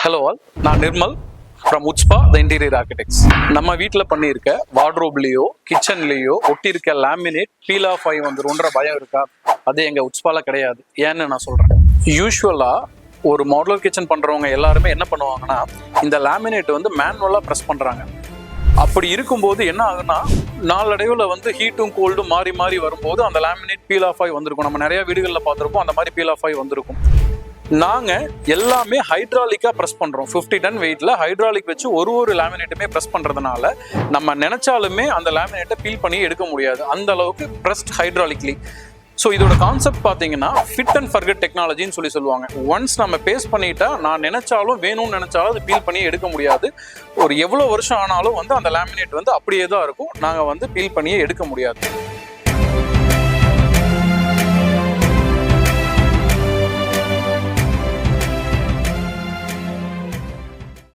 Hello all, நான் Nirmal from Woodspa the interior architects. நம்ம வீட்டில் பண்ணியிருக்க வார்ட்ரோப்லேயோ கிச்சன்லேயோ ஒட்டியிருக்க லேமினேட் பீல் ஆஃப் ஆகி வந்துருன்ற பயம் இருக்கா? அது எங்கள் உட்ஸ்பால கிடையாது. ஏன்னு நான் சொல்கிறேன். யூஸ்வலாக ஒரு மாடுலர் கிச்சன் பண்ணுறவங்க எல்லாருமே என்ன பண்ணுவாங்கன்னா, இந்த லேமினேட் வந்து மேனுவலாக ப்ரெஸ் பண்ணுறாங்க. அப்படி இருக்கும்போது என்ன ஆகுன்னா, நாளடைவில் வந்து ஹீட்டும் கோல்டும் மாறி மாறி வரும்போது அந்த லேமினேட் பீல் ஆஃப் ஆகி வந்திருக்கும். நம்ம நிறைய வீடுகளில் பார்த்துருப்போம், அந்த மாதிரி பீல் ஆஃப் ஆகி வந்திருக்கும். நாங்கள் எல்லாமே ஹைட்ராலிக்காக ப்ரெஸ் பண்ணுறோம். 50 டன் வெயிட்டில் ஹைட்ராலிக் வச்சு ஒரு லேமினேட்டுமே ப்ரெஸ் பண்ணுறதுனால நம்ம நினச்சாலுமே அந்த லேமினேட்டை பீல் பண்ணி எடுக்க முடியாது. அந்த அளவுக்கு ப்ரெஸ்ட் ஹைட்ராலிக்லி. ஸோ இதோட கான்செப்ட் பார்த்தீங்கன்னா ஃபிட் அண்ட் ஃபர்கெட் டெக்னாலஜின்னு சொல்லுவாங்க. ஒன்ஸ் நம்ம பேஸ் பண்ணிட்டா நான் நினைச்சாலும் வேணும்னு நினைச்சாலும் அது பீல் பண்ணி எடுக்க முடியாது. ஒரு எவ்வளோ வருஷம் ஆனாலும் வந்து அந்த லேமினேட் வந்து அப்படியே தான் இருக்கும். நாங்கள் வந்து பீல் பண்ணியே எடுக்க முடியாது.